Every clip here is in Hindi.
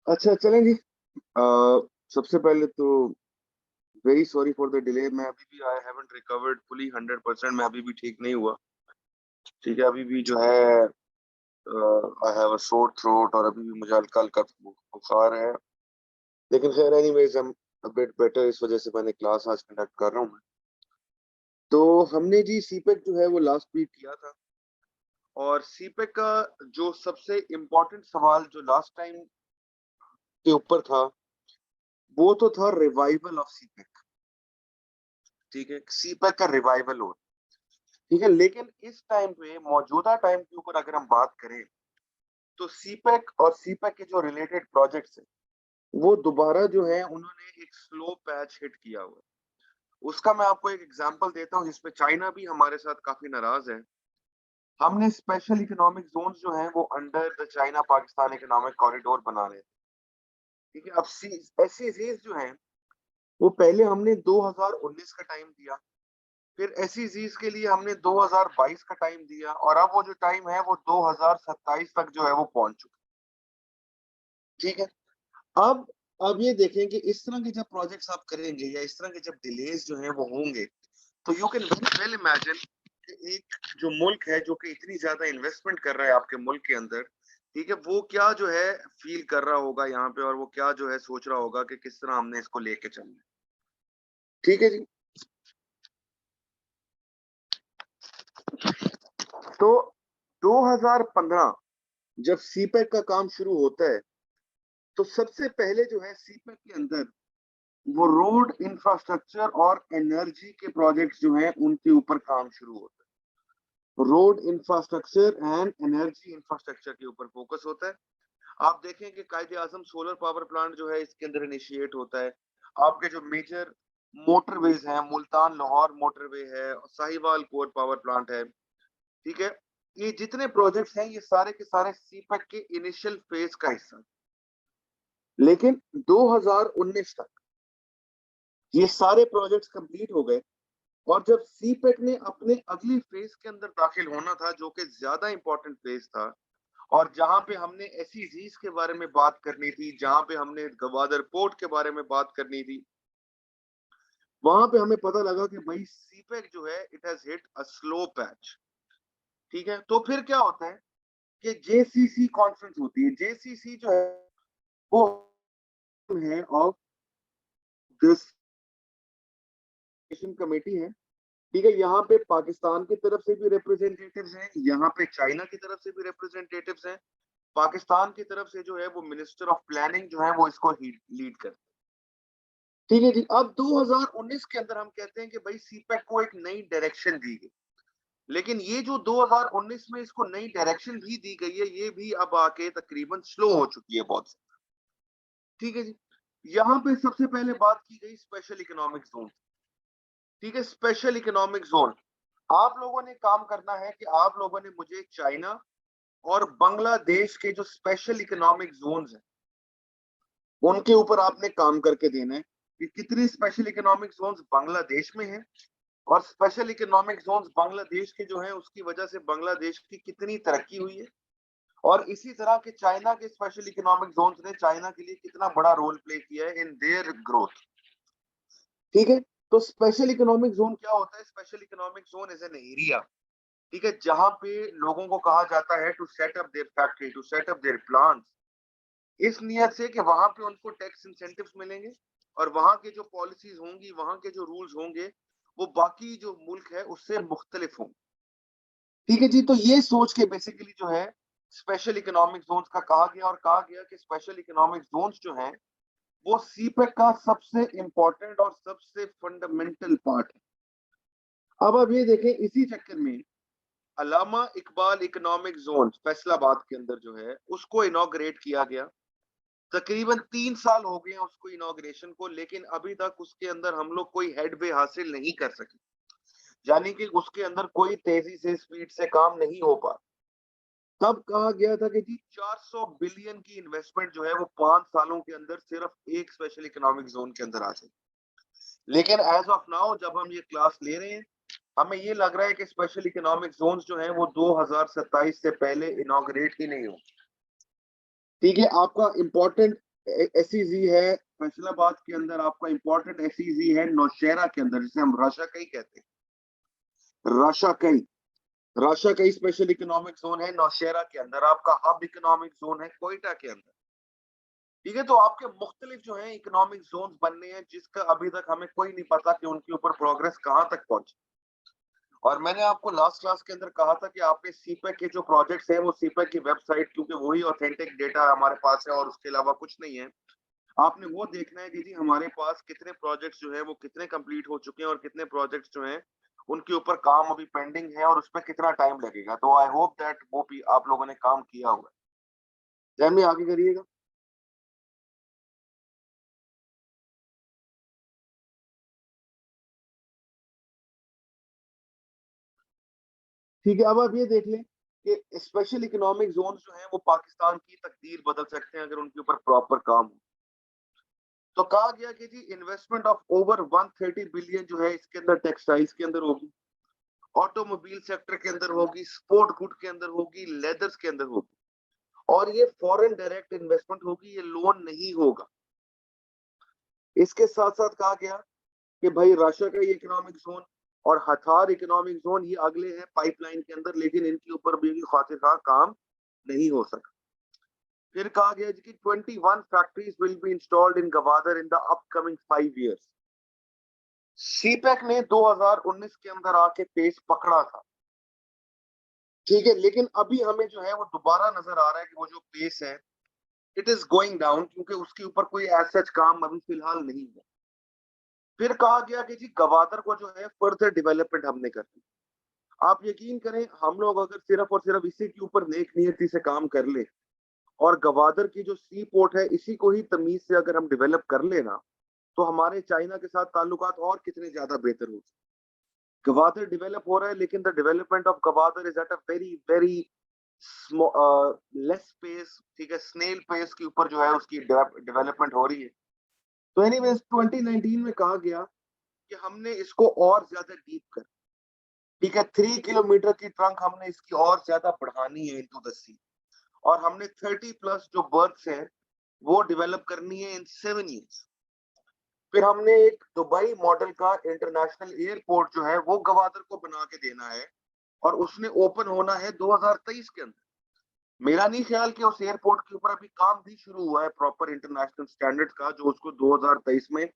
अच्छा चलें जी। सबसे पहले तो very sorry for the delay. मैं अभी भी आई हैवंट रिकवर्ड फुली 100%। मैं अभी भी ठीक नहीं हुआ। ठीक है, अभी भी जो है I have a sore throat और अभी भी मुझे हल्का हल्का बुखार है। लेकिन खैर anyways I am a bit better, इस वजह से मैंने क्लास आज कंडक्ट कर रहा हूँ मैं। तो हमने जी सीपेक जो है वो लास्ट वीक किया था। और सीपेक का जो सबसे इम्पोर्टेंट सवाल जो लास्ट टाइम के ऊपर था वो तो था रिवाइवल ऑफ सीपेक। ठीक है, सीपेक का रिवाइवल हो। ठीक है, लेकिन इस टाइम पे मौजूदा टाइम के ऊपर अगर हम बात करें तो सीपेक और सीपेक के जो रिलेटेड प्रोजेक्ट्स हैं वो दोबारा जो है उन्होंने एक स्लो पैच हिट किया हुआ है। उसका मैं आपको एक एग्जांपल देता हूं जिसपे चाइना भी हमारे साथ काफी नाराज है। हमने स्पेशल इकोनॉमिक जोन्स जो हैं वो under the China Pakistan economic corridor बना रहे थे। ठीक है, अब एसईजीज जो हैं वो पहले हमने 2019 का टाइम दिया, फिर एसईजीज के लिए हमने 2022 का टाइम दिया और अब वो जो टाइम है वो 2027 तक जो है वो पहुंच चुका। ठीक है, अब अब ये देखें कि इस तरह के जब प्रोजेक्ट्स आप करेंगे या इस तरह के जब डिलेज जो है वो होंगे तो यू कैन वेल इमेजिन कि एक जो मुल्क है जो कि इतनी ज्यादा इन्वेस्टमेंट कर रहा है आपके मुल्क के अंदर, ठीक है, वो क्या जो है फील कर रहा होगा यहाँ पे और वो क्या जो है सोच रहा होगा कि किस तरह हमने इसको लेके चलना है। ठीक है जी। तो 2015 जब सीपेक का काम शुरू होता है तो सबसे पहले जो है सीपेक के अंदर वो रोड इंफ्रास्ट्रक्चर और एनर्जी के प्रोजेक्ट्स जो हैं उनके ऊपर काम शुरू होता है। Road infrastructure and energy infrastructure के ऊपर फोकस होता है। आप देखें कि कायदे आजम सोलर पावर प्लांट जो है इसके अंदर इनिशिएट होता है। आपके जो मेजर मोटरवेज हैं, मुल्तान लाहौर मोटरवे है, साहिवाल कोर पावर प्लांट है। ठीक है, ये जितने प्रोजेक्ट्स हैं ये सारे के सारे सीपेक के इनिशियल फेज का हिस्सा। लेकिन 2019 तक ये सारे प्रोजेक्ट्स कंप्लीट हो गए और जब सीपेक ने अपने अगली फेज के अंदर दाखिल होना था जो कि ज्यादा इंपॉर्टेंट फेज था और जहां पे हमने एसईजीज के बारे में बात करनी थी, जहां पे हमने गवादर पोर्ट के बारे में बात करनी थी, वहां पे हमें पता लगा कि भाई सीपेक जो है it has hit a slow patch. ठीक है, तो फिर क्या होता है कि जेसीसी कॉन्फ्रेंस होती है। जेसीसी जो है वो है ऑफ दिस कमेटी है। ठीक है, यहाँ पे पाकिस्तान की तरफ से भी रिप्रेजेंटेटिव्स हैं, यहाँ पे चाइना की तरफ से भी रिप्रेजेंटेटिव्स हैं। पाकिस्तान की तरफ से जो है वो मिनिस्टर ऑफ प्लानिंग जो है वो इसको लीड करते हैं। ठीक है जी, अब 2019 के अंदर हम कहते हैं कि भाई सीपेक को एक नई डायरेक्शन दी गई। लेकिन ये जो 2019 में इसको नई डायरेक्शन भी दी गई है ये भी अब आके तकरीबन स्लो हो चुकी है बहुत। ठीक है जी, यहाँ पे सबसे पहले बात की गई स्पेशल इकोनॉमिक जोन। ठीक है, स्पेशल इकोनॉमिक जोन आप लोगों ने काम करना है कि आप लोगों ने मुझे चाइना और बांग्लादेश के जो स्पेशल इकोनॉमिक जोन्स हैं उनके ऊपर आपने काम करके देना है कि कितनी स्पेशल इकोनॉमिक जोन्स बांग्लादेश में हैं और स्पेशल इकोनॉमिक जोन्स बांग्लादेश के जो हैं उसकी वजह से बांग्लादेश की कितनी तरक्की हुई है और इसी तरह के चाइना के स्पेशल इकोनॉमिक जोन्स ने चाइना के लिए कितना बड़ा रोल प्ले किया है इन देयर ग्रोथ। ठीक है, तो स्पेशल इकोनॉमिक जोन क्या होता है? Special economic zone is an area, ठीक है, जहां पे लोगों को कहा जाता है to set up their factory, to set up their plants, इस नियत से कि वहां पे उनको टैक्स इंसेंटिव्स मिलेंगे और वहां के जो पॉलिसीज होंगी, वहां के जो रूल्स होंगे वो बाकी जो मुल्क है उससे मुख्तलिफ होंगे। ठीक है जी, तो ये सोच के बेसिकली जो है स्पेशल इकोनॉमिक जोन्स का कहा गया और कहा गया कि स्पेशल इकोनॉमिक जोन्स जो हैं वो सीपेक का सबसे इंपॉर्टेंट और सबसे फंडामेंटल पार्ट है। अब ये देखें इसी चक्कर में अलामा इकबाल इकोनॉमिक जोन फैसलाबाद के अंदर जो है उसको इनॉग्रेट किया गया। तकरीबन 3 साल हो गए हैं उसको इनॉग्रेशन को, लेकिन अभी तक उसके अंदर हम लोग कोई हेडवे हासिल नहीं कर सके, यानी कि उसके अंदर कोई तेजी से स्पीड से काम नहीं हो पा। तब कहा गया था कि जी 400 बिलियन की इन्वेस्टमेंट जो है वो 5 सालों के अंदर सिर्फ एक स्पेशल इकोनॉमिक जोन के अंदर आ जाए। लेकिन एज ऑफ नाउ जब हम ये क्लास ले रहे हैं हमें ये लग रहा है कि स्पेशल इकोनॉमिक जोन्स जो हैं वो 2027 से पहले इनॉग्रेट ही नहीं हो। ठीक है, आपका इंपॉर्टेंट एसईजी है फैसलाबाद के अंदर, आपका इंपॉर्टेंट एसईजी है नौशेरा के अंदर, जिसे हम राशा कई कहते हैं। राशा कई स्पेशल इकोनॉमिक जोन है नौशेरा के अंदर, आपका हब इकोनॉमिक जोन है कोयटा के अंदर। ठीक है, तो आपके मुख्तलिफ जो है इकोनॉमिक जोन बनने हैं, जिसका अभी तक हमें कोई नहीं पता कि उनके ऊपर प्रोग्रेस कहां तक पहुंची। और मैंने आपको लास्ट क्लास के अंदर कहा था कि आपने सीपेक के जो प्रोजेक्ट्स हैं वो सीपेक की वेबसाइट, क्योंकि वही ऑथेंटिक डेटा हमारे पास है और उसके अलावा कुछ नहीं है, आपने वो देखना है कि जी हमारे पास कितने प्रोजेक्ट्स जो है वो कितने कंप्लीट हो चुके हैं और कितने प्रोजेक्ट्स जो हैं उनके ऊपर काम अभी पेंडिंग है और उस पर कितना टाइम लगेगा। तो आई होप दैट वो भी आप लोगों ने काम किया हुआ है। जैन में आगे करिएगा। ठीक है, अब आप ये देख लें कि स्पेशल इकोनॉमिक जोन जो है वो पाकिस्तान की तकदीर बदल सकते हैं अगर उनके ऊपर प्रॉपर काम हो। तो कहा गया कि जी इन्वेस्टमेंट ऑफ ओवर 130 बिलियन जो है इसके अंदर टेक्सटाइल्स के अंदर होगी, ऑटोमोबाइल सेक्टर के अंदर होगी, स्पोर्ट गुड के अंदर होगी, लेदर्स के अंदर होगी, और ये फॉरेन डायरेक्ट इन्वेस्टमेंट होगी, ये लोन नहीं होगा। इसके साथ साथ कहा गया कि भाई रशिया का ये इकोनॉमिक जोन और हथार इकोनॉमिक जोन ये अगले हैं पाइपलाइन के अंदर, लेकिन इनके ऊपर भी खातिर काम नहीं हो सका। फिर कहा गया कि 21 factories will be installed in Gwadar in the upcoming 5 years. CPEC ने 2019 के अंदर आके पेस पकड़ा था, ठीक है, लेकिन अभी हमें जो है वो दोबारा नजर आ रहा है कि वो जो पेस है इट इज गोइंग डाउन, क्योंकि उसके ऊपर कोई एज सच काम अभी फिलहाल नहीं है। फिर कहा गया कि जी गवादर को जो है फर्दर डेवलपमेंट हमने करनी। आप यकीन करें, हम लोग अगर सिर्फ और सिर्फ इसी के ऊपर नेक नियति से काम कर ले और गवादर की जो सी पोर्ट है इसी को ही तमीज से अगर हम डेवलप कर लेना, तो हमारे चाइना के साथ ताल्लुकात और कितने ज्यादा बेहतर हो। गवादर डेवलप हो रहा है, लेकिन the development of Gwadar is at a very very less pace, ठीक है, स्नेल पेस के ऊपर जो है उसकी डेवलपमेंट हो रही है। तो एनीवेज 2019 में कहा गया कि हमने इसको और ज्यादा डीप कर, ठीक है, 3 किलोमीटर की ट्रंक हमने इसकी और ज्यादा बढ़ानी है इनटू द सी, और हमने 30 प्लस जो बर्थ्स हैं वो डेवलप करनी है इन 7 इयर्स। फिर हमने एक दुबई मॉडल का इंटरनेशनल एयरपोर्ट जो है वो गवादर को बना के देना है, और उसने ओपन होना है 2023 के अंदर। मेरा नहीं ख्याल कि उस एयरपोर्ट के ऊपर अभी काम भी शुरू हुआ है प्रॉपर इंटरनेशनल स्टैंडर्ड का, जो उसको 2023 में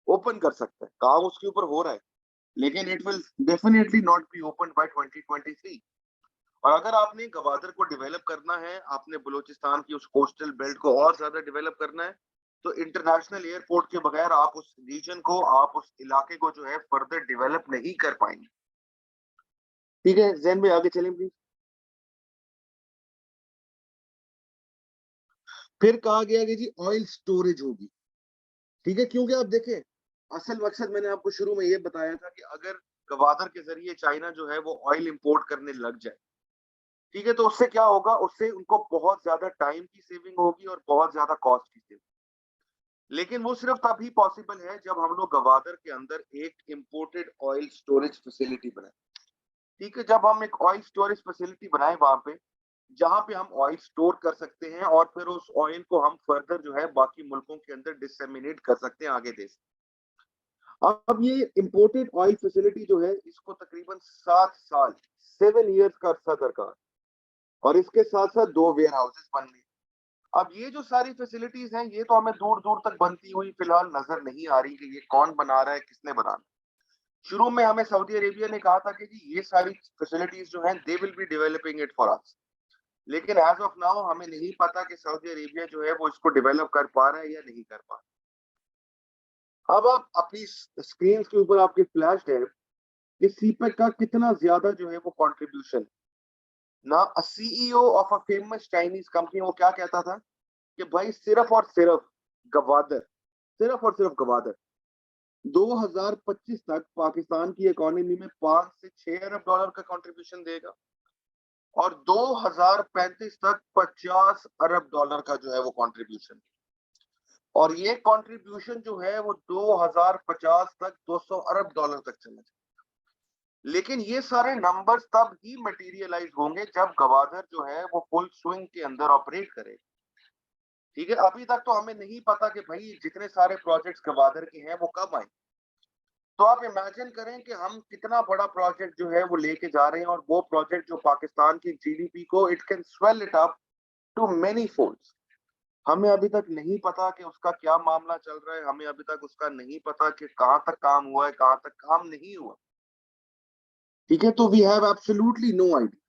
ओपन कर सकता है। काम उसके ऊपर हो रहा है, लेकिन it will definitely not be open by 2023। और अगर आपने गवादर को डेवलप करना है, आपने बलूचिस्तान की उस कोस्टल बेल्ट को और ज्यादा डेवलप करना है, तो इंटरनेशनल एयरपोर्ट के बगैर आप उस रीजन को, आप उस इलाके को जो है फर्दर डेवलप नहीं कर पाएंगे। ठीक है, जैन में आगे चलें प्लीज। फिर कहा गया कि जी ऑयल स्टोरेज होगी, ठीक है, क्योंकि आप देखें असल मकसद मैंने आपको शुरू में ये बताया था कि अगर गवादर के जरिए चाइना जो है वो ऑयल इंपोर्ट करने लग जाए, ठीक है, तो उससे क्या होगा, उससे उनको बहुत ज्यादा टाइम की सेविंग होगी और बहुत ज्यादा कॉस्ट की सेविंग। लेकिन वो सिर्फ तभी पॉसिबल है जब हम लोग गवादर के अंदर एक इंपोर्टेड ऑयल स्टोरेज फैसिलिटी बनाए। ठीक है, जब हम एक ऑयल स्टोरेज फैसिलिटी बनाए वहां पे, जहां पे हम ऑयल स्टोर कर सकते हैं और फिर उस ऑयल को हम फर्दर जो है बाकी मुल्कों के अंदर डिसेमिनेट कर सकते हैं आगे देश। अब ये इंपोर्टेड ऑयल फैसिलिटी जो है इसको तकरीबन 7 साल, 7 इयर्स का अर्सा दरकार, और इसके साथ साथ 2 वेयर हाउसेस बनने। अब ये जो सारी फैसिलिटीज हैं ये तो हमें दूर दूर तक बनती हुई फिलहाल नजर नहीं आ रही कि ये कौन बना रहा है, किसने बनाना है। शुरू में हमें सऊदी अरेबिया ने कहा था कि जी ये सारी फैसिलिटीज जो हैं दे will B developing it for us, लेकिन एज ऑफ नाउ हमें नहीं पता कि सऊदी अरेबिया जो है वो इसको डेवलप कर पा रहा है या नहीं कर पा रहा। अब आप अपनी स्क्रीन के ऊपर आपके फ्लैश है कि सीपेक का कितना ज्यादा जो है वो कंट्रीब्यूशन ना। CEO of a famous Chinese company वो क्या कहता था कि भाई सिर्फ और सिर्फ गवादर, सिर्फ और सिर्फ गवादर 2025 तक पाकिस्तान की इकोनॉमी में 5 से 6 अरब डॉलर का कंट्रीब्यूशन देगा, और 2035 तक 50 अरब डॉलर का जो है वो कंट्रीब्यूशन। और ये कंट्रीब्यूशन जो है वो 2050 तक 200 अरब डॉलर तक चला जाए। लेकिन ये सारे नंबर्स तब ही मटेरियलाइज होंगे जब गवादर जो है वो फुल स्विंग के अंदर ऑपरेट करे। ठीक है, अभी तक तो हमें नहीं पता कि भाई जितने सारे प्रोजेक्ट्स गवादर के हैं वो कब आए। तो आप इमेजिन करें कि हम कितना बड़ा प्रोजेक्ट जो है वो लेके जा रहे हैं, और वो प्रोजेक्ट जो पाकिस्तान की जीडीपी को it can swell it up to many folds. हमें अभी तक नहीं पता कि उसका क्या मामला चल रहा है, हमें अभी तक उसका नहीं पता कि कहाँ तक काम हुआ है, कहाँ तक काम नहीं हुआ। ठीक है, तो we have absolutely no idea.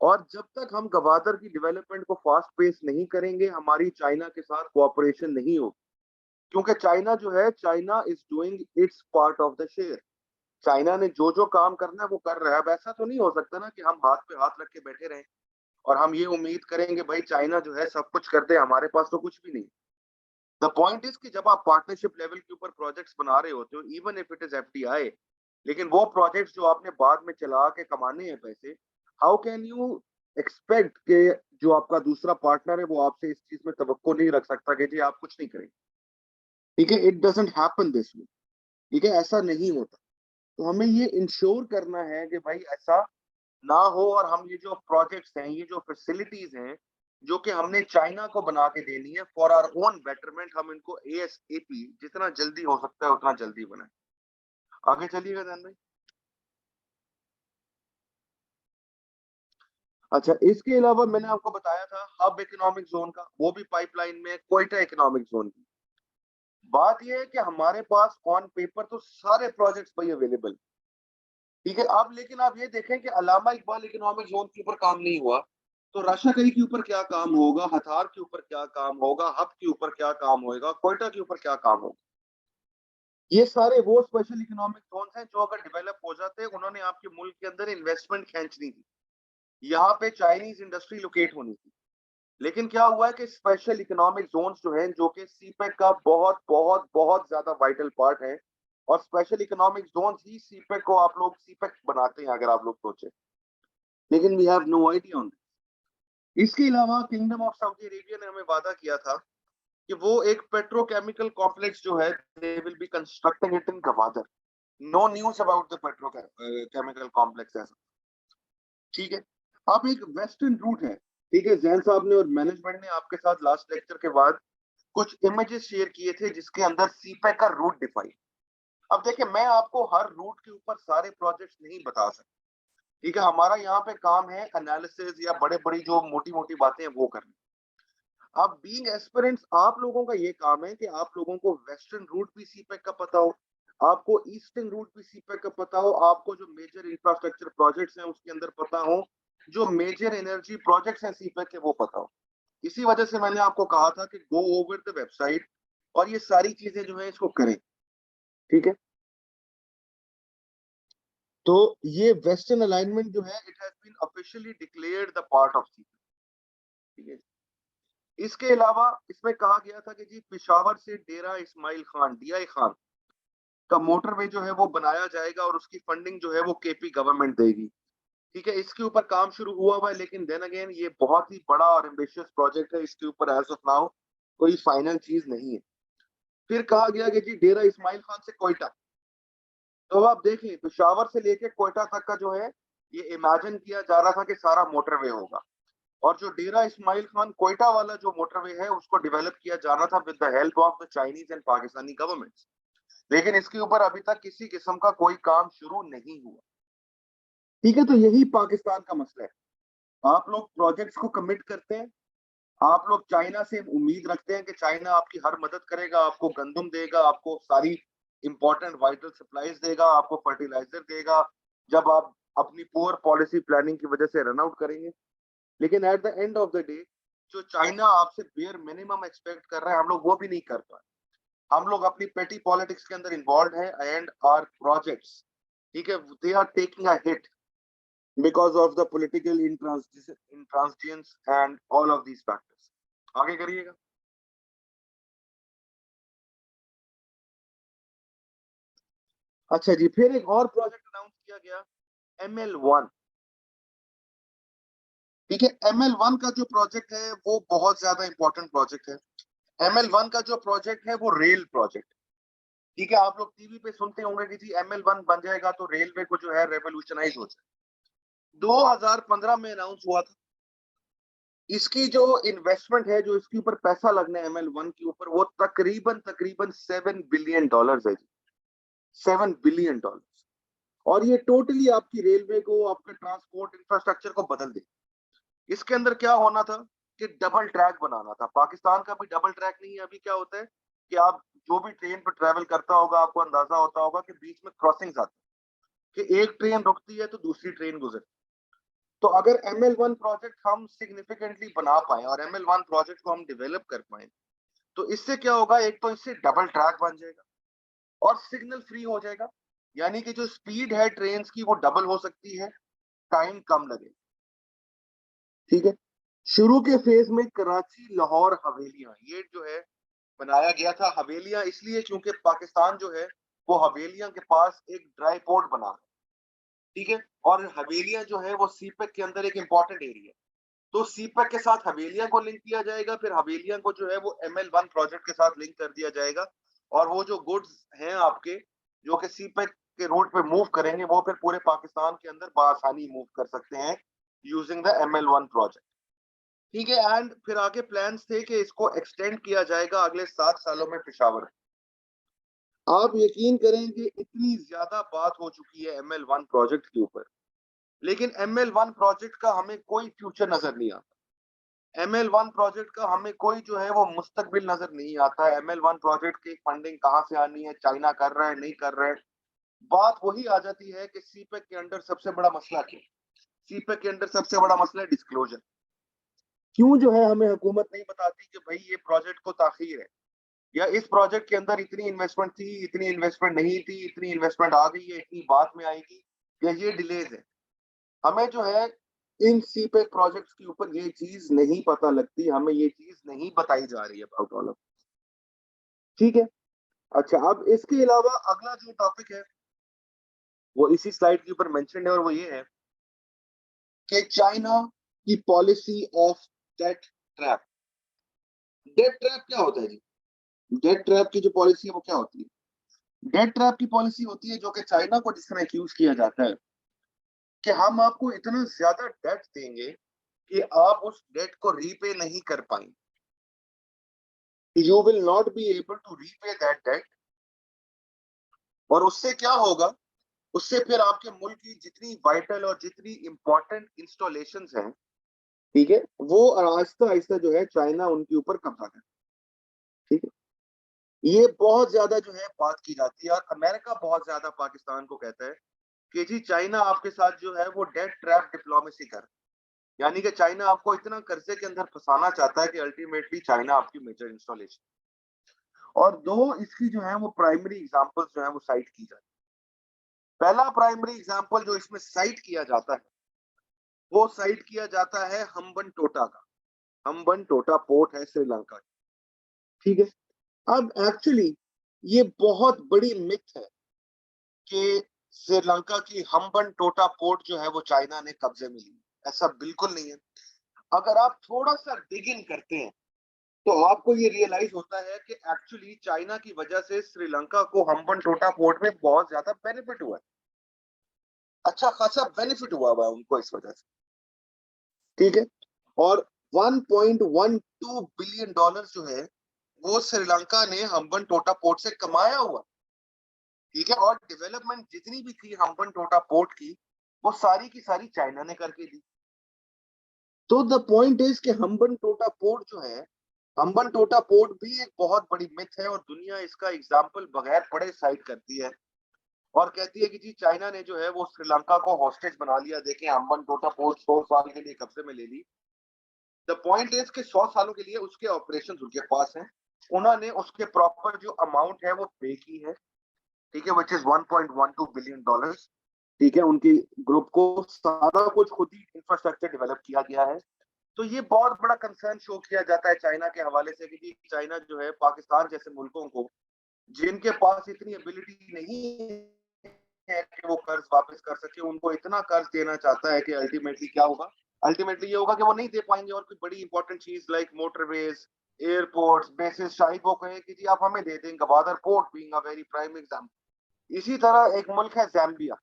और जब तक हम गवादर की डेवलपमेंट को फास्ट पेस नहीं करेंगे, हमारी चाइना के साथ कोऑपरेशन नहीं होगी। क्योंकि चाइना जो है, China is doing it's part of the share. China ने जो जो काम करना है वो कर रहा है। अब ऐसा तो नहीं हो सकता ना कि हम हाथ पे हाथ रख के बैठे रहें और हम ये उम्मीद करेंगे भाई चाइना जो है सब कुछ कर दे, हमारे पास तो कुछ भी नहीं। द पॉइंट इज कि जब आप पार्टनरशिप लेवल के ऊपर प्रोजेक्ट्स बना रहे होते हो, even if it is FDI, लेकिन वो प्रोजेक्ट्स जो आपने बाद में चला के कमाने हैं पैसे, हाउ कैन यू एक्सपेक्ट कि जो आपका दूसरा पार्टनर है वो आपसे इस चीज में तवक्को नहीं रख सकता कि जी आप कुछ नहीं करेंगे। ठीक है, it doesn't happen this way. ठीक है, ऐसा नहीं होता। तो हमें ये इंश्योर करना है कि भाई ऐसा ना हो, और हम ये जो प्रोजेक्ट्स हैं, ये जो फैसिलिटीज हैं जो कि हमने चाइना को बना के देनी है फॉर आवर ओन बेटरमेंट, हम इनको एएसएपी जितना जल्दी हो सकता है उतना जल्दी बनाए। आगे चलिएगा जान भाई। अच्छा, इसके अलावा मैंने आपको बताया था हब इकोनॉमिक जोन का, वो भी पाइपलाइन में है, कोयटा इकोनॉमिक जोन की। बात यह है कि हमारे पास ऑन पेपर तो सारे प्रोजेक्ट्स भाई अवेलेबल। ठीक है, अब लेकिन आप ये देखें कि अलामा इकबाल इकोनॉमिक जोन के ऊपर काम नहीं हुआ, तो राशाकई के ऊपर क्या काम होगा, हथार के ऊपर क्या काम होगा, हब के ऊपर क्या काम होगा, कोयटा के ऊपर क्या काम होगा। ये सारे वो स्पेशल इकोनॉमिक जोन हैं जो अगर डेवलप हो जाते हैं, उन्होंने आपके मुल्क के अंदर इन्वेस्टमेंट खींचनी थी, यहाँ पे चाइनीज इंडस्ट्री लोकेट होनी थी। लेकिन क्या हुआ है कि स्पेशल इकोनॉमिक जोन्स जो हैं, जो कि सीपेक का बहुत बहुत बहुत ज्यादा वाइटल पार्ट है, और स्पेशल इकोनॉमिक जोन्स ही सीपेक को आप लोग सीपेक बनाते हैं अगर आप लोग सोचे, लेकिन we have no idea on. इसके अलावा किंगडम ऑफ सऊदी अरेबिया ने हमें वादा किया था कि वो एक पेट्रोकेमिकल कॉम्प्लेक्स जो है they will be constructing it in Gwadar. No news about the petrochemical complex ऐसा। ठीक है, अब एक वेस्टर्न रूट है। ठीक है, जैन साहब ने और मैनेजमेंट ने आपके साथ लास्ट लेक्चर के बाद कुछ इमेजेस शेयर किए थे जिसके अंदर सीपेक का रूट डिफाइन। अब देखिए, मैं आपको हर रूट के ऊपर सारे प्रोजेक्ट्स नहीं बता सकता। ठीक है, हमारा यहाँ पे काम है एनालिसिस या बड़े बड़ी जो मोटी मोटी बातें हैं वो करनी। अब बीइंग एस्पिरेंट्स आप लोगों का ये काम है कि आप लोगों को वेस्टर्न रूट भी सीपेक का पता हो, आपको ईस्टर्न रूट भी सीपेक का पता हो, आपको जो मेजर इंफ्रास्ट्रक्चर प्रोजेक्ट्स हैं उसके अंदर पता हो, जो मेजर एनर्जी प्रोजेक्ट्स हैं सीपेक के वो पता हो। इसी वजह से मैंने आपको कहा था कि गो ओवर द वेबसाइट और ये सारी चीजें जो है इसको करें। ठीक है, तो ये वेस्टर्न अलाइनमेंट जो है it has been officially declared the part of CPEC. ठीक है, इसके अलावा इसमें कहा गया था कि जी पिशावर से डेरा इस्माइल खान डीआई खान का मोटरवे जो है वो बनाया जाएगा, और उसकी फंडिंग जो है वो केपी गवर्नमेंट देगी। ठीक है, इसके ऊपर काम शुरू हुआ हुआ है, लेकिन देन अगेन ये बहुत ही बड़ा और एम्बिशियस प्रोजेक्ट है, इसके ऊपर एज ऑफ नाउ कोई फाइनल चीज नहीं है। फिर कहा गया कि जी डेरा इस्माइल खान से कोयटा। तो अब आप देखें, पिशावर से लेके कोयटा तक का जो है ये इमेजिन किया जा रहा था कि सारा मोटरवे होगा, और जो डेरा इस्माइल खान कोयटा वाला जो मोटरवे है उसको डेवलप किया जा रहा था with the help of the Chinese and Pakistani governments. लेकिन इसके ऊपर अभी तक किसी किस्म का कोई काम शुरू नहीं हुआ। ठीक है, तो यही पाकिस्तान का मसला है। आप लोग प्रोजेक्ट्स को कमिट करते हैं, आप लोग चाइना से उम्मीद रखते हैं कि चाइना आपकी हर मदद करेगा, आपको गंदम देगा, आपको सारी इंपॉर्टेंट वाइटल सप्लाईज देगा, आपको फर्टिलाइजर देगा, जब आप अपनी पुअर पॉलिसी प्लानिंग की वजह से रन आउट करेंगे। लेकिन at the end of the day जो चाइना आपसे बेयर मिनिमम एक्सपेक्ट कर रहा है हम लोग वो भी नहीं कर पाए। हम लोग अपनी पेटी पॉलिटिक्स के अंदर इन्वॉल्व हैं, एंड आवर प्रोजेक्ट्स, ठीक है, they are taking a hit because of the political intransigence and all of these factors। आगे करिएगा। अच्छा जी, फिर एक और प्रोजेक्ट अनाउंस किया गया, ML1। ठीक है, ML1 का जो प्रोजेक्ट है वो बहुत ज्यादा इंपॉर्टेंट प्रोजेक्ट है। ML1 का जो प्रोजेक्ट है वो रेल प्रोजेक्ट। ठीक है, आप लोग टीवी पे सुनते होंगे कि जी ML1 बन जाएगा तो रेलवे को जो है रेवोल्यूशनाइज हो जाए। 2015 में अनाउंस हुआ था। इसकी जो इन्वेस्टमेंट है, जो इसके ऊपर पैसा लगना है ML1 के ऊपर, वो तकरीबन तकरीबन $7 बिलियन है जी, $7 बिलियन। और ये टोटली आपकी रेलवे को, आपके ट्रांसपोर्ट इंफ्रास्ट्रक्चर को बदल दे। इसके अंदर क्या होना था कि डबल ट्रैक बनाना था। पाकिस्तान का भी डबल ट्रैक नहीं है। अभी क्या होता है कि आप जो भी ट्रेन पर ट्रेवल करता होगा, आपको अंदाजा होता होगा कि बीच में क्रॉसिंग्स आती है, कि एक ट्रेन रुकती है तो दूसरी ट्रेन गुजरती है। तो अगर ML1 प्रोजेक्ट हम सिग्निफिकेंटली बना पाए और ML1 प्रोजेक्ट को हम डेवलप कर पाए, तो इससे क्या होगा, एक तो इससे डबल ट्रैक बन जाएगा और सिग्नल फ्री हो जाएगा। यानी कि जो स्पीड है ट्रेन की वो डबल हो सकती है, टाइम कम लगेगा। ठीक है। शुरू के फेज में कराची, लाहौर, हवेलियां, ये जो है बनाया गया था। हवेलियां इसलिए क्योंकि पाकिस्तान जो है वो हवेलियां के पास एक ड्राई पोर्ट बना है। ठीक है। और हवेलियां जो है वो सीपेक के अंदर एक इंपॉर्टेंट एरिया है। तो सीपेक के साथ हवेलियां को लिंक किया जाएगा, फिर हवेलियां को जो है वो ML1 प्रोजेक्ट के साथ लिंक कर दिया जाएगा। और वो जो गुड्स हैं आपके, जो कि सीपेक के रूट पे मूव करेंगे, वो फिर पूरे पाकिस्तान के अंदर बआसानी मूव कर सकते हैं यूजिंग द ML1 प्रोजेक्ट। ठीक है। एंड फिर आगे प्लान्स थे कि इसको एक्सटेंड किया जाएगा अगले 7 सालों में पेशावर। आप यकीन करें कि इतनी ज्यादा बात हो चुकी है ML1 प्रोजेक्ट के ऊपर, लेकिन ML1 प्रोजेक्ट का हमें कोई फ्यूचर नजर नहीं आता। ML1 प्रोजेक्ट का हमें कोई जो है वो मुस्तकबिल नजर नहीं आता है। ML1 प्रोजेक्ट की फंडिंग कहाँ से आनी है, चाइना कर रहा है, नहीं कर रहा है। बात वही आ जाती है कि सीपेक के अंडर सबसे बड़ा मसला क्या है। सीपेक के अंदर सबसे बड़ा मसला है डिस्क्लोजर। क्यों जो है हमें हुकूमत नहीं बताती कि भाई ये प्रोजेक्ट को ताखीर है, या इस प्रोजेक्ट के अंदर इतनी इन्वेस्टमेंट थी, इतनी इन्वेस्टमेंट नहीं थी, इतनी इन्वेस्टमेंट आ गई है, इतनी बाद में आएगी, या ये डिलेज है। हमें जो है इन सीपेक प्रोजेक्ट्स के ऊपर ये चीज नहीं पता लगती, हमें ये चीज नहीं बताई जा रही है अबाउट ऑल ऑफ। ठीक है। अच्छा, अब इसके अलावा अगला जो टॉपिक है वो इसी स्लाइड के ऊपर मेंशन है, और वो ये है कि चाइना की policy of debt trap. Debt trap क्या होता है जी? डेट ट्रैप की जो पॉलिसी है वो क्या होती है? डेट ट्रैप की पॉलिसी होती है जो कि चाइना को जिस तरह एक्यूज किया जाता है कि हम आपको इतना ज्यादा डेट देंगे कि आप उस डेट को रीपे नहीं कर पाएंगे। You will not be able to repay that debt. और उससे क्या होगा, उससे फिर आपके मुल्क की जितनी वाइटल और जितनी इंपॉर्टेंट इंस्टॉलेशंस हैं, ठीक है, वो आहिस्ता आहिस्ता जो है चाइना उनके ऊपर कब्जा करे। ठीक है। ये बहुत ज्यादा जो है बात की जाती है, और अमेरिका बहुत ज्यादा पाकिस्तान को कहता है कि जी चाइना आपके साथ जो है वो डेट ट्रैप डिप्लोमेसी कर, यानी कि चाइना आपको इतना कर्जे के अंदर फंसाना चाहता है कि अल्टीमेटली चाइना आपकी मेजर इंस्टॉलेशन। और दो इसकी जो है वो प्राइमरी एग्जांपल्स जो है वो साइट की जाती है। पहला प्राइमरी एग्जांपल जो इसमें साइट किया जाता है, वो साइट किया जाता है हम्बन टोटा का। हम्बन टोटा पोर्ट है श्रीलंका का। ठीक है। अब एक्चुअली ये बहुत बड़ी मिथ है कि श्रीलंका की हम्बन टोटा पोर्ट जो है वो चाइना ने कब्जे में ली। ऐसा बिल्कुल नहीं है। अगर आप थोड़ा सा डिग इन करते हैं तो आपको ये रियलाइज होता है कि एक्चुअली चाइना की वजह से श्रीलंका को हम्बन टोटा पोर्ट में बहुत ज्यादा बेनिफिट हुआ है। अच्छा खासा बेनिफिट हुआ है उनको इस वजह से। ठीक है। और 1.12 बिलियन डॉलर जो है वो श्रीलंका ने हम्बन टोटा पोर्ट से कमाया हुआ। ठीक है। और डेवलपमेंट जितनी भी थी हम्बन टोटा पोर्ट की, वो सारी की सारी चाइना ने करके दी। तो द पॉइंट इज कि हम्बन टोटा पोर्ट जो है, हम्बन टोटा पोर्ट भी एक बहुत बड़ी मिथ है, और दुनिया इसका एग्जाम्पल बगैर पढ़े साइड करती है और कहती है कि जी चाइना ने जो है वो श्रीलंका को हॉस्टेज बना लिया। देखें, हम्बन टोटा पोर्ट 100 साल के लिए कब्जे में ले ली। द पॉइंट इज कि 100 सालों के लिए उसके ऑपरेशन उनके पास हैं। उन्होंने उसके प्रॉपर जो अमाउंट है वो पे की है। ठीक है, विच इज 1.12 बिलियन डॉलर्स। ठीक है। उनकी ग्रुप को सारा कुछ खुद ही इंफ्रास्ट्रक्चर डेवलप किया गया है। तो ये बहुत बड़ा कंसर्न शो किया जाता है चाइना के हवाले से कि जी चाइना जो है पाकिस्तान जैसे मुल्कों को, जिनके पास इतनी एबिलिटी नहीं है कि वो कर्ज वापस कर सके, उनको इतना कर्ज देना चाहता है कि अल्टीमेटली क्या होगा, अल्टीमेटली ये होगा कि वो नहीं दे पाएंगे। और कोई बड़ी इंपॉर्टेंट चीज लाइक मोटरवेज, एयरपोर्ट्स, बेसिस, शायद वो कहे कि जी आप हमें दे दें। Gwadar port being a very prime example. इसी तरह एक मुल्क है जैम्बिया,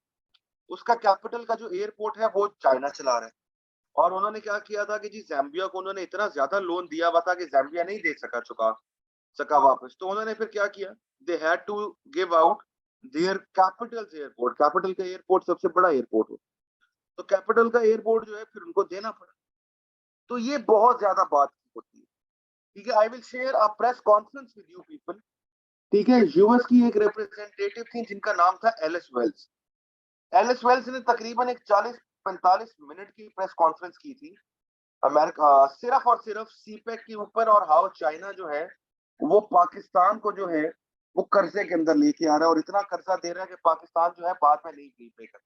उसका कैपिटल का जो एयरपोर्ट है वो चाइना चला रहा है। और उन्होंने क्या किया था कि जी ज़ाम्बिया को उन्होंने इतना ज़्यादा लोन दिया हुआ था कि ज़ाम्बिया नहीं दे चुका सका वापस। तो उन्होंने फिर क्या किया, they had to give out their capitals airport. Capital का एयरपोर्ट सबसे बड़ा एयरपोर्ट होता है। तो कैपिटल का एयरपोर्ट जो है फिर उनको देना पड़ा। तो ये बहुत ज़्यादा बात होती है। ठीक है, आई will share a press conference with you people. ठीक है, यूएस की एक रिप्रेजेंटेटिव थी जिनका नाम था एलिस वेल्स। एलिस वेल्स ने तकरीबन एक 40-45 मिनट की प्रेस कॉन्फ्रेंस की थी अमेरिका, सिर्फ और सिर्फ सीपेक के ऊपर और हाउ चाइना जो है वो पाकिस्तान को जो है वो कर्जे के अंदर लेके आ रहा है और इतना कर्जा दे रहा है कि पाकिस्तान जो है बाद में नहीं पे कर।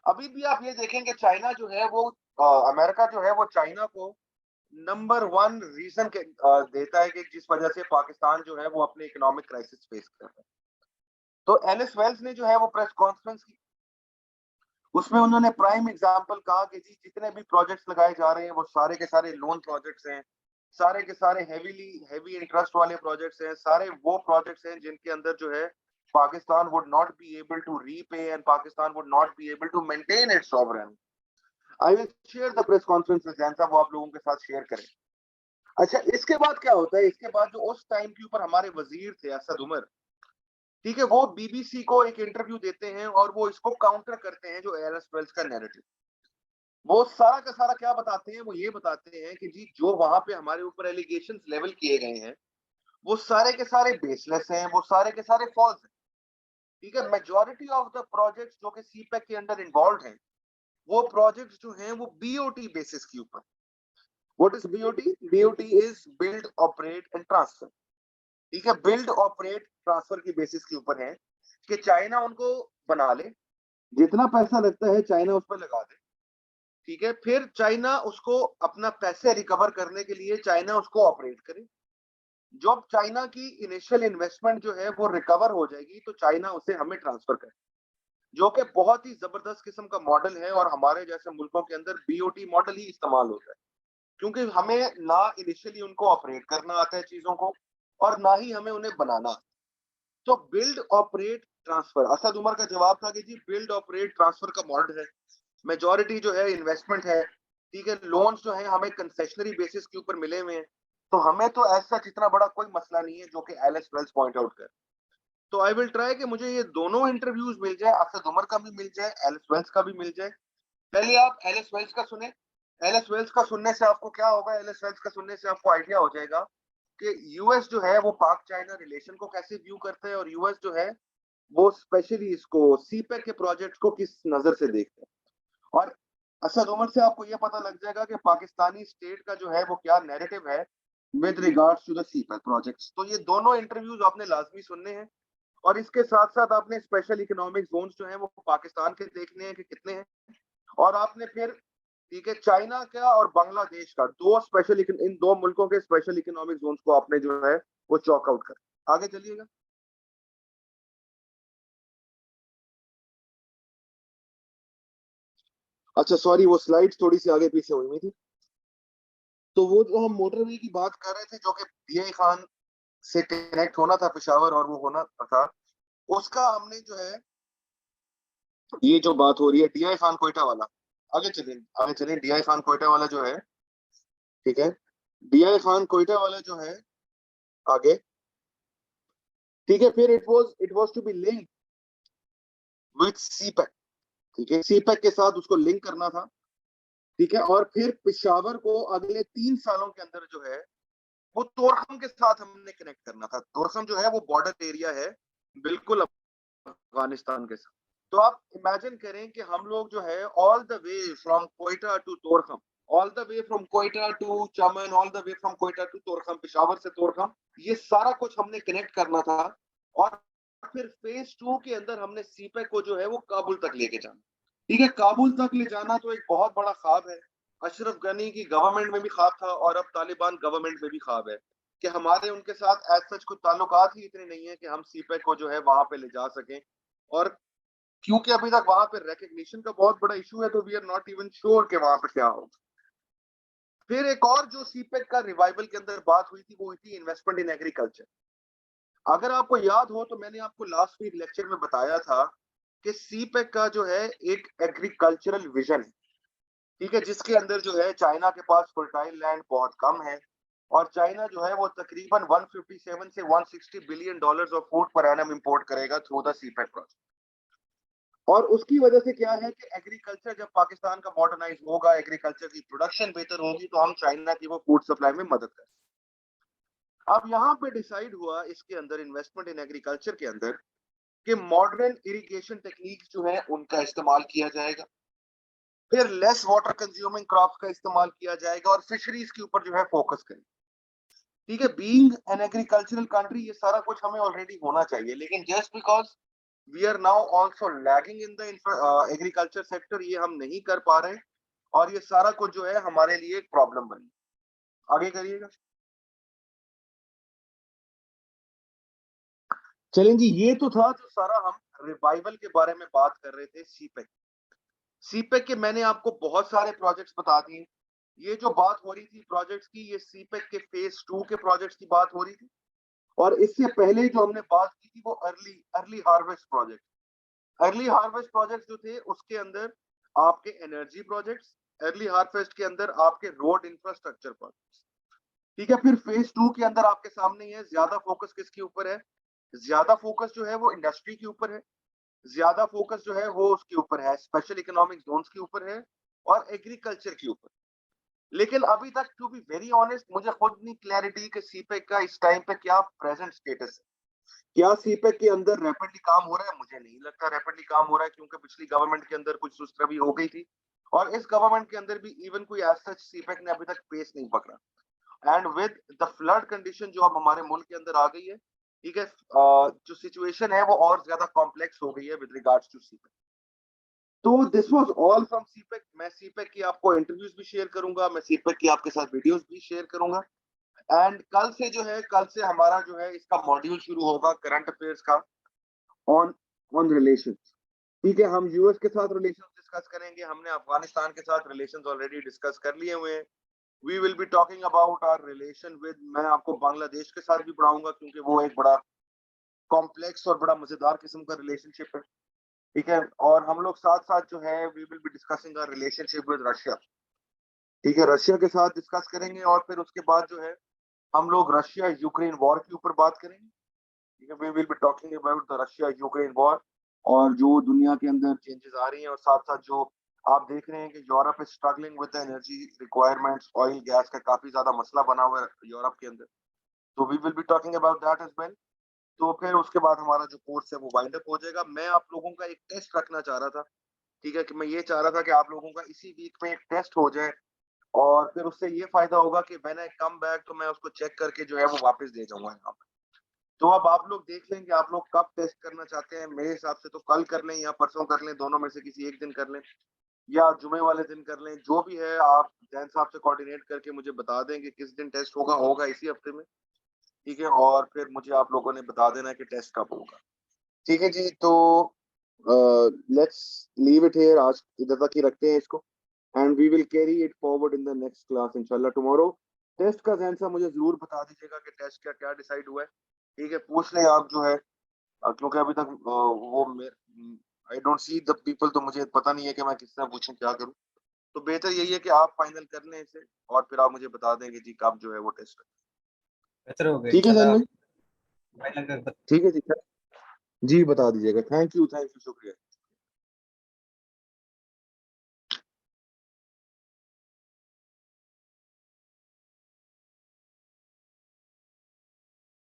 अभी भी आप ये देखेंगे चाइना जो है वो अमेरिका जो है वो चाइना को नंबर वन रीजन के देता है कि जिस वजह से पाकिस्तान जो है वो अपने इकोनॉमिक क्राइसिस फेस कर रहा है। तो एलिस वेल्स ने जो है वो प्रेस कॉन्फ्रेंस की, उसमें उन्होंने प्राइम एग्जांपल कहा कि जी जितने भी प्रोजेक्ट्स लगाए जा रहे हैं वो सारे के सारे लोन प्रोजेक्ट्स हैं, सारे के सारे हैवी इंटरेस्ट वाले प्रोजेक्ट्स हैं, सारे वो प्रोजेक्ट्स हैं जिनके अंदर जो है Pakistan would not be able to repay and Pakistan would not be able to maintain its sovereign. I will share the press conference with Jain साहब, वो आप लोगों के साथ शेयर करें। अच्छा, इसके बाद क्या होता है, इसके बाद जो उस टाइम के ऊपर हमारे वजीर थे असद उमर, ठीक है, वो बीबीसी को एक इंटरव्यू देते हैं और वो इसको काउंटर करते हैं जो एलिस वेल्स का नैरेटिव। वो सारा का सारा क्या बताते हैं, वो ये बताते हैं कि जी जो वहां पे हमारे ऊपर एलिगेशंस लेवल किए गए हैं वो सारे के सारे बेसलेस हैं, वो सारे के सारे फॉल्स हैं। ठीक है, मेजॉरिटी ऑफ द प्रोजेक्ट्स जो कि सीपेक के अंदर इन्वॉल्व हैं वो प्रोजेक्ट्स जो हैं वो बीओटी बेसिस के ऊपर। What is BOT? BOT is build operate and transfer. ठीक है, बिल्ड ऑपरेट ट्रांसफर की बेसिस के ऊपर है कि चाइना उनको बना ले, जितना पैसा लगता है चाइना उस पर लगा दे। ठीक है, फिर चाइना उसको अपना पैसे रिकवर करने के लिए चाइना उसको ऑपरेट करे। जब चाइना की इनिशियल इन्वेस्टमेंट जो है वो रिकवर हो जाएगी तो चाइना उसे हमें ट्रांसफर करे, जो कि बहुत ही जबरदस्त किस्म का मॉडल है और हमारे जैसे मुल्कों के अंदर बीओटी मॉडल ही इस्तेमाल होता है, क्योंकि हमें ना इनिशियली उनको ऑपरेट करना आता है चीजों को और ना ही हमें उन्हें बनाना। तो build operate transfer, Asad Umar का जवाब था कि जी बिल्ड ऑपरेट ट्रांसफर का मॉडल है, मेजॉरिटी जो है इन्वेस्टमेंट है। ठीक है, लोन्स जो है हमें कंसेशनरी बेसिस के ऊपर मिले हुए हैं, तो हमें तो ऐसा इतना बड़ा कोई मसला नहीं है जो कि एलिस वेल्स पॉइंट आउट कर। तो आई विल ट्राई कि मुझे ये दोनों इंटरव्यूज मिल जाए, असद उमर का भी मिल जाए, एलिस वेल्स का भी मिल जाए। पहले आप एलिस वेल्स का सुने। एलिस वेल्स का सुनने से आपको क्या होगा, एलिस वेल्स का सुनने से आपको आइडिया हो जाएगा कि यूएस जो है वो पाक चाइना रिलेशन को कैसे व्यू करता है और यूएस जो है वो स्पेशली इसको सीपेक के प्रोजेक्ट को किस नजर से देखते हैं। और असद उमर से आपको यह पता लग जाएगा कि पाकिस्तानी स्टेट का जो है वो क्या नैरेटिव है with regards to the CPEC projects. तो ये दोनों इंटरव्यूज आपने लाजमी सुनने हैं और इसके साथ साथ आपने स्पेशल इकोनॉमिक जोन्स जो है वो पाकिस्तान के देखने हैं कि कितने हैं, और आपने फिर ठीक है चाइना का और बांग्लादेश का दो स्पेशल इन दो मुल्कों के स्पेशल इकोनॉमिक जोन्स को आपने जो है वो चॉक आउट कर आगे चलिएगा। अच्छा सॉरी, वो स्लाइड्स थोड़ी सी आगे पीछे हुई हुई थी। तो वो जो हम मोटरवे की बात कर रहे थे जो कि डीआई खान से कनेक्ट होना था पेशावर और वो होना था, उसका हमने जो है ये जो बात हो रही है डीआई खान कोयटा वाला, आगे चलिए डीआई खान कोयटा वाला जो है, ठीक है, डीआई खान कोयटा वाला जो है आगे, ठीक है, फिर it was to be link with CPEC. ठीक है, सीपेक के साथ उसको लिंक करना था। ठीक है, और फिर पेशावर को अगले 3 सालों के अंदर जो है वो तोरखम के साथ हमने कनेक्ट करना था। तोरखम जो है वो बॉर्डर एरिया है बिल्कुल अफगानिस्तान के साथ। तो आप इमेजिन करें कि हम लोग जो है all the way from Quetta to Torkham, all the way from Quetta to Chaman, all the way from Quetta to Torkham, Peshawar से तोरखम, ये सारा कुछ हमने कनेक्ट करना था। और फिर फेज 2 के अंदर हमने सीपेक को जो है वो काबुल तक लेके जाना। ठीक है, काबुल तक ले जाना तो एक बहुत बड़ा ख्वाब है। अशरफ गनी की गवर्नमेंट में भी ख्वाब था और अब तालिबान गवर्नमेंट में भी ख्वाब है कि हमारे उनके साथ एज सच कुछ ताल्लुकात ही इतने नहीं है कि हम सीपेक को जो है वहां पे ले जा सकें। और क्योंकि अभी तक वहां पे रिकग्निशन का बहुत बड़ा इशू है तो we are not even sure कि वहां पे क्या होगा। फिर एक और जो सीपेक का रिवाइवल के अंदर बात हुई थी वो हुई थी इन्वेस्टमेंट इन एग्रीकल्चर। अगर आपको याद हो तो मैंने आपको लास्ट वीक लेक्चर में बताया था कि सीपेक का जो है एक एग्रीकल्चरल विजन है। ठीक है, जिसके अंदर जो है चाइना के पास फर्टाइल लैंड बहुत कम है और चाइना जो है वो तकरीबन 157 से 160 billion dollars of food per annum import करेगा थ्रू द सीपेक प्रोजेक्ट। और उसकी वजह से क्या है कि एग्रीकल्चर जब पाकिस्तान का मॉडर्नाइज होगा, एग्रीकल्चर की प्रोडक्शन बेहतर होगी, तो हम चाइना की वो फूड सप्लाई में मदद करें। अब यहाँ पे डिसाइड हुआ इसके अंदर इन्वेस्टमेंट इन एग्रीकल्चर के अंदर कि मॉडर्न इरिगेशन टेक्निक्स जो है उनका इस्तेमाल किया जाएगा, फिर लेस वाटर कंज्यूमिंग क्रॉप्स का इस्तेमाल किया जाएगा और फिशरीज के ऊपर जो है फोकस करें। ठीक है, बीइंग एन एग्रीकल्चरल कंट्री ये सारा कुछ हमें ऑलरेडी होना चाहिए, लेकिन just because we are now also lagging in the agriculture sector, ये हम नहीं कर पा रहे और ये सारा कुछ जो है हमारे लिए एक प्रॉब्लम बनी। आगे करिएगा। चलें जी, ये तो था जो सारा हम रिवाइवल के बारे में बात कर रहे थे सीपेक। सीपेक के मैंने आपको बहुत सारे प्रोजेक्ट्स बता दिए। ये जो बात हो रही थी प्रोजेक्ट्स की, ये सीपेक के फेज 2 के प्रोजेक्ट्स की बात हो रही थी और इससे पहले जो हमने बात की थी वो early early harvest project. Early harvest project जो थे उसके अंदर आपके एनर्जी प्रोजेक्ट्स, अर्ली हार्वेस्ट के अंदर आपके रोड इंफ्रास्ट्रक्चर प्रोजेक्ट्स। ठीक है, फिर फेज 2 के अंदर आपके सामने है ज्यादा फोकस किसके ऊपर है, ज्यादा फोकस जो है वो इंडस्ट्री के ऊपर है, ज्यादा फोकस जो है वो उसके ऊपर है स्पेशल इकोनॉमिक जोन्स के ऊपर है और एग्रीकल्चर के ऊपर। लेकिन अभी तक टू बी वेरी ऑनेस्ट मुझे खुद नहीं क्लैरिटी कि सीपेक का इस टाइम पे क्या प्रेजेंट स्टेटस है। क्या सीपेक के अंदर रैपिडली काम हो रहा है? मुझे नहीं लगता रैपिडली काम हो रहा है, क्योंकि पिछली गवर्नमेंट के अंदर कुछ सुस्तरवी हो गई थी और इस गवर्नमेंट के अंदर भी इवन कोई एज सच सीपेक ने अभी तक पेस नहीं पकड़ा। And with the flood condition जो अब हमारे मुल्क के अंदर आ गई है, ठीक है, जो सिचुएशन है वो और ज्यादा कॉम्प्लेक्स हो गई है विद रिगार्ड्स टू सीपेक। तो this was all from CPEC. मैं सीपेक की आपको इंटरव्यूज भी शेयर करूंगा, मैं सीपेक की आपके साथ वीडियोस भी शेयर करूंगा। एंड कल से जो है, कल से हमारा जो है इसका मॉड्यूल शुरू होगा करंट अफेयर्स का ऑन ऑन रिलेशंस। ठीक है, हम यूएस के साथ रिलेशंस डिस्कस करेंगे, हमने अफगानिस्तान के साथ रिलेशंस ऑलरेडी डिस्कस कर लिए हुए हैं। We will be talking about our relation with, मैं आपको बांग्लादेश के साथ भी पढ़ाऊंगा क्योंकि वो एक बड़ा कॉम्प्लेक्स और बड़ा मजेदार किस्म का रिलेशनशिप है। ठीक है, और हम लोग साथ साथ जो है we will be discussing our relationship with Russia. ठीक है, रशिया के साथ डिस्कस करेंगे और फिर उसके बाद जो है हम लोग रशिया यूक्रेन वॉर के ऊपर बात करेंगे। ठीक है, we will be talking about the Russia Ukraine war और जो दुनिया के अंदर चेंजेस आ रही हैं और साथ साथ जो आप देख रहे हैं कि Europe is struggling with the energy requirements, oil gas का काफी ज्यादा मसला बना हुआ है यूरोप के अंदर। तो we will be talking about that as well. तो फिर उसके बाद हमारा जो कोर्स है वो वाइंड अप हो जाएगा। मैं आप लोगों का एक टेस्ट रखना चाह रहा था। ठीक है, कि मैं ये चाह रहा था कि आप लोगों का इसी वीक में एक टेस्ट हो जाए और फिर उससे ये फायदा होगा कि व्हेन आई कम बैक तो मैं उसको चेक करके जो है वो वापस दे जाऊंगा यहाँ पे। तो अब आप लोग देख लें कि आप लोग कब टेस्ट करना चाहते हैं। मेरे हिसाब से तो कल कर लें या परसों कर लें, दोनों में से किसी एक दिन कर लें या जुमे वाले दिन कर लें, जो भी है आप जैन साहब से कोऑर्डिनेट करके मुझे बता दें कि किस दिन टेस्ट होगा। होगा इसी हफ्ते में। ठीक है, और फिर मुझे आप लोगों ने बता देना है कि टेस्ट कब होगा। ठीक है जी, तो लेट्स लीव इट हियर, आज इधर तक ही रखते हैं इसको and we will carry it forward in the next class इंशाल्लाह टुमारो। टेस्ट का जैन साहब मुझे जरूर बता दीजिएगा कि टेस्ट क्या क्या डिसाइड हुआ है। ठीक है, पूछ लें आप जो है, क्योंकि अभी तक वो I don't see the people, तो मुझे पता नहीं है कि मैं किस तरह पूछूं क्या करूं। तो बेहतर यही है कि आप फाइनल कर लें इसे और फिर आप मुझे बता दें कि जी कब जो है वो टेस्ट। बेहतर होगा ठीक है इंशाल्लाह। जैन भाई, फाइनल कर ठीक है जी, जी बता दीजिएगा। थैंक यू, शुक्रिया।